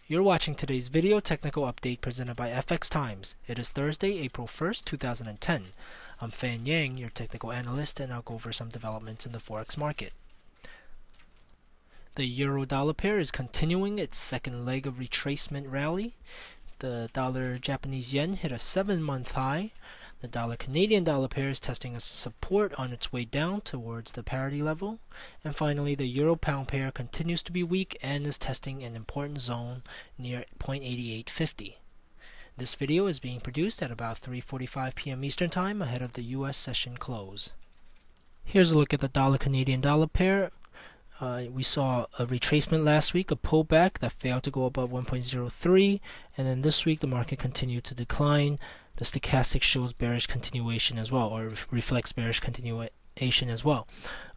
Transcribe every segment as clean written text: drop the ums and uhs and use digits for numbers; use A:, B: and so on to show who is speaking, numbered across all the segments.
A: You're watching today's video technical update presented by FX Times. It is Thursday, April 1st, 2010. I'm Fan Yang, your technical analyst, and I'll go over some developments in the Forex market. The euro-dollar pair is continuing its second leg of retracement rally. The dollar-Japanese yen hit a 7-month high. The dollar-Canadian dollar pair is testing a support on its way down towards the parity level. And finally, the euro-pound pair continues to be weak and is testing an important zone near 0.8850. This video is being produced at about 3:45 p.m. Eastern Time ahead of the U.S. session close. Here's a look at the dollar-Canadian dollar pair. We saw a retracement last week, a pullback that failed to go above 1.03, and then this week the market continued to decline. The stochastic shows bearish continuation as well, or reflects bearish continuation as well.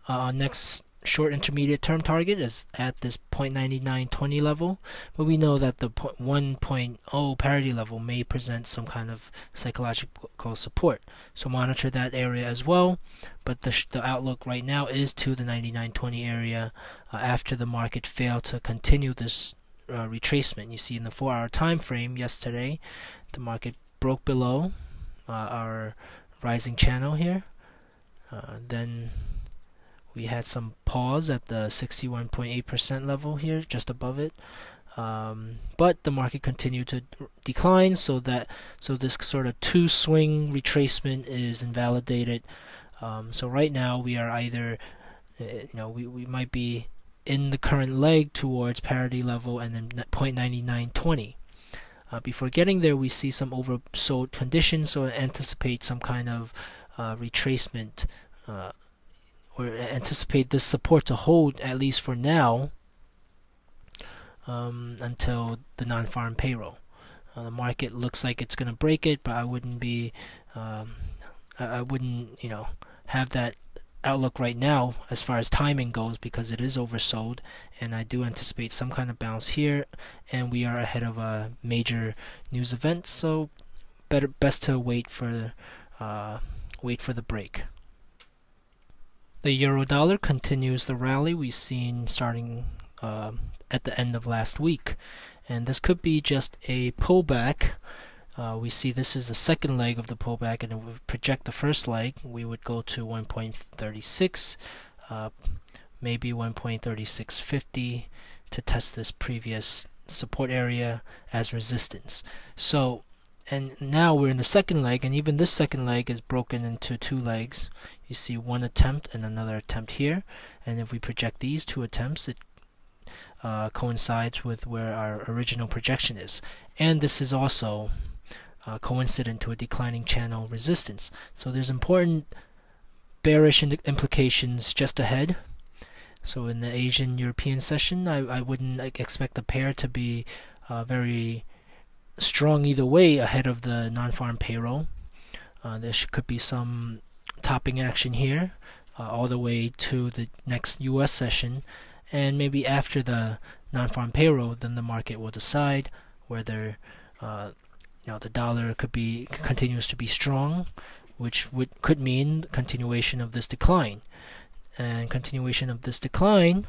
A: Next short intermediate term target is at this 0.9920 level, but we know that the 1.0 parity level may present some kind of psychological support, so monitor that area as well. But the outlook right now is to the 9920 area after the market failed to continue this retracement. You see in the 4-hour time frame yesterday, the market broke below our rising channel here. Then we had some pause at the 61.8% level here, just above it. But the market continued to decline, so this sort of two-swing retracement is invalidated. So right now we are either, we might be in the current leg towards parity level and then 0.9920. Before getting there, we see some oversold conditions, so anticipate some kind of retracement, or anticipate this support to hold at least for now until the non-farm payroll. The market looks like it's going to break it, but I wouldn't have that outlook right now as far as timing goes, because it is oversold, and I do anticipate some kind of bounce here, and we are ahead of a major news event, so best to wait for the break. The euro-dollar continues the rally we've seen starting at the end of last week, and this could be just a pullback. We see this is the second leg of the pullback, and if we project the first leg, we would go to 1.36, maybe 1.3650 to test this previous support area as resistance. So, and now we're in the second leg, and even this second leg is broken into two legs. You see one attempt and another attempt here, and if we project these two attempts, it coincides with where our original projection is. And this is also coincident to a declining channel resistance. So there's important bearish implications just ahead. So in the Asian European session, I wouldn't expect the pair to be very strong either way ahead of the non-farm payroll. There could be some topping action here all the way to the next US session, and maybe after the non-farm payroll, then the market will decide whether the dollar continues to be strong, which could mean continuation of this decline. And continuation of this decline,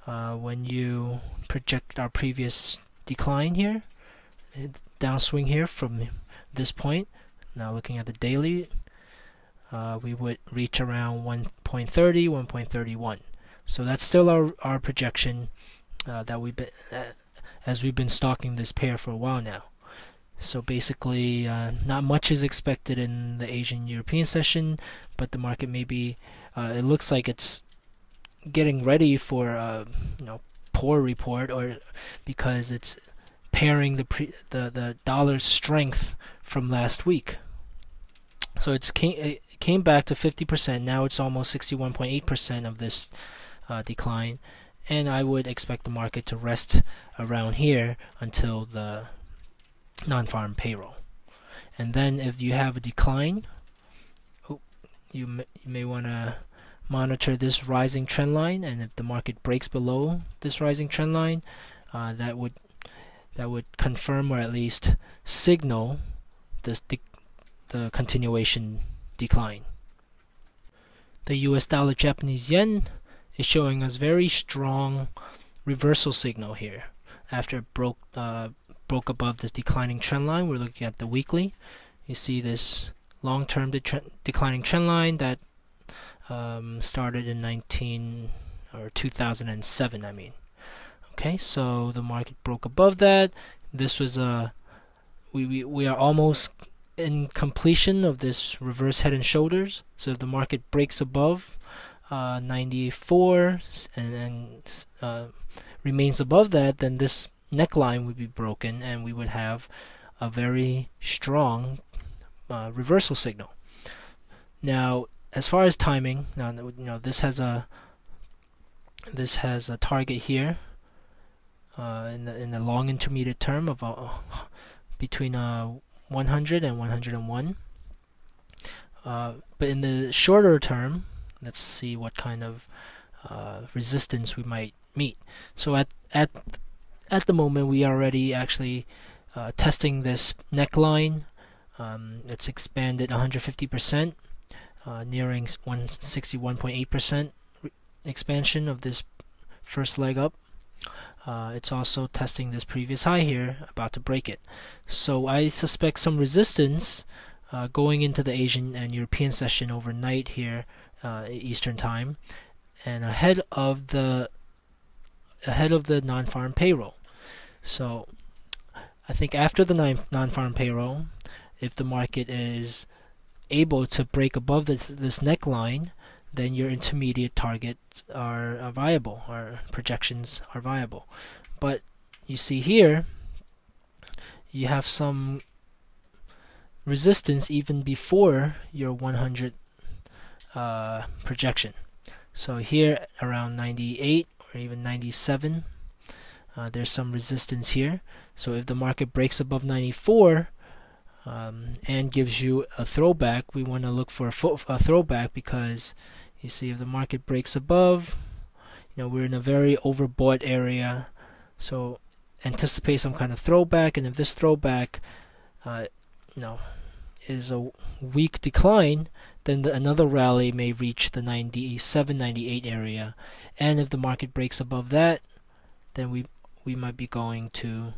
A: when you project our previous decline here, downswing here from this point, now looking at the daily, we would reach around 1.30, 1.31. So that's still our projection that as we've been stalking this pair for a while now. So basically, not much is expected in the Asian European session, but the market maybe it looks like it's getting ready for poor report, or because it's pairing the dollar's strength from last week. So it came back to 50%. Now it's almost 61.8% of this decline, and I would expect the market to rest around here until the non-farm payroll. And then if you have a decline, you may want to monitor this rising trend line, and if the market breaks below this rising trend line, that would confirm or at least signal the continuation decline. The US dollar Japanese yen is showing us very strong reversal signal here, after it broke above this declining trend line. We're looking at the weekly. You see this long-term declining trend line that started in 2007. I mean, okay, so the market broke above that. This was we are almost in completion of this reverse head and shoulders. So if the market breaks above 94 and remains above that, then this neckline would be broken and we would have a very strong reversal signal. Now, as far as timing, now this has a target here in the long intermediate term of between 100 and 101. But in the shorter term, let's see what kind of resistance we might meet. So at the moment, we are already actually testing this neckline. It's expanded 150%, nearing 161.8% expansion of this first leg up. It's also testing this previous high here, about to break it. So I suspect some resistance going into the Asian and European session overnight here, Eastern time, and ahead of the non-farm payroll. So I think after the non-farm payroll, if the market is able to break above this neckline, then your intermediate targets are viable, or projections are viable. But you see here, you have some resistance even before your 100 projection. So here around 98 or even 97, there's some resistance here. So if the market breaks above 94 and gives you a throwback, we want to look for a throwback, because you see if the market breaks above, we're in a very overbought area. So anticipate some kind of throwback, and if this throwback is a weak decline, then another rally may reach the 97, 98 area, and if the market breaks above that, then we might be going to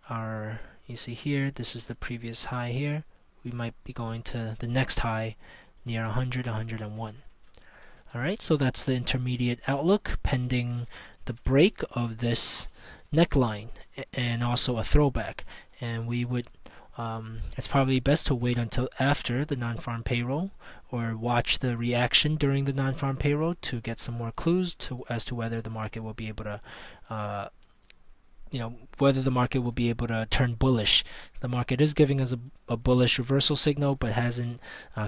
A: our, you see here, this is the previous high here, we might be going to the next high near 100, 101. Alright, so that's the intermediate outlook pending the break of this neckline and also a throwback. And we would it's probably best to wait until after the non-farm payroll, or watch the reaction during the non-farm payroll to get some more clues as to whether the market will be able to whether the market will be able to turn bullish. The market is giving us a bullish reversal signal, but hasn't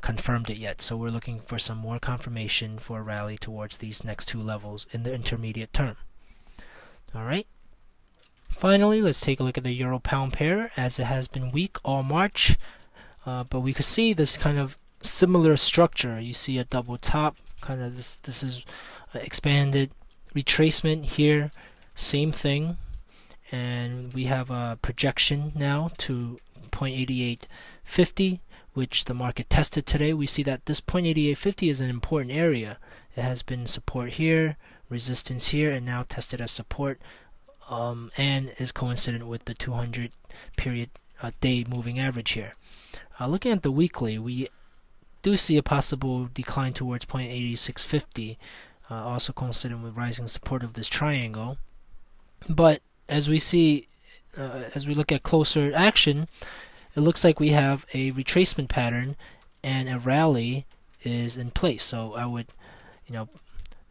A: confirmed it yet. So we're looking for some more confirmation for a rally towards these next two levels in the intermediate term. Alright. Finally, let's take a look at the Euro-Pound pair, as it has been weak all March. But we could see this kind of similar structure. You see a double top, kind of this is expanded retracement here, same thing. And we have a projection now to 0.8850, which the market tested today. We see that this 0.8850 is an important area. It has been support here, resistance here, and now tested as support, and is coincident with the 200 period day moving average here. Looking at the weekly, we do see a possible decline towards 0.8650, also coincident with rising support of this triangle. But as we see, as we look at closer action, it looks like we have a retracement pattern and a rally is in place. So I would,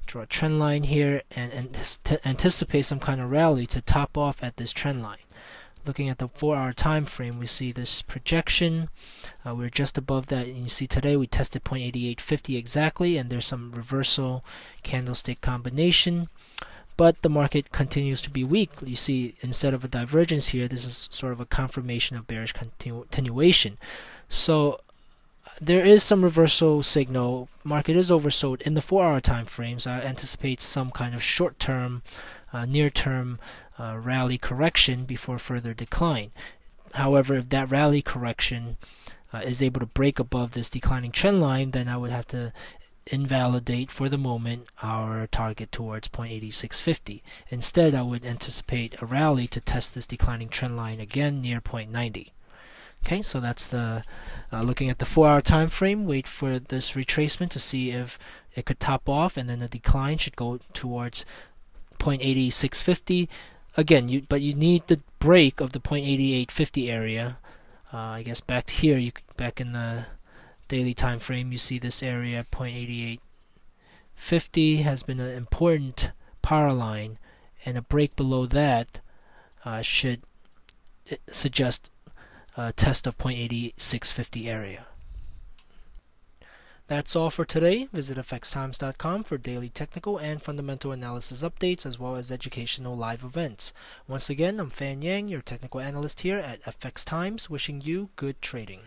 A: draw a trend line here and anticipate some kind of rally to top off at this trend line. Looking at the 4-hour time frame, we see this projection. We're just above that, and you see today we tested 0.8850 exactly, and there's some reversal candlestick combination. But the market continues to be weak. You see, instead of a divergence here, this is sort of a confirmation of bearish continuation. So there is some reversal signal. Market is oversold in the 4-hour time frame, so I anticipate some kind of short-term, near-term rally correction before further decline. However, if that rally correction is able to break above this declining trend line, then I would have to invalidate for the moment our target towards 0.8650. Instead, I would anticipate a rally to test this declining trend line again near 0.90. Okay, so that's the looking at the 4-hour time frame. Wait for this retracement to see if it could top off, and then the decline should go towards 0.8650. Again, but you need the break of the 0.8850 area. I guess back here, back in the daily time frame, you see this area 0.8850 has been an important power line, and a break below that should suggest a test of 0.8650 area. That's all for today. Visit fxtimes.com for daily technical and fundamental analysis updates, as well as educational live events. Once again, I'm Fan Yang, your technical analyst here at FX Times, wishing you good trading.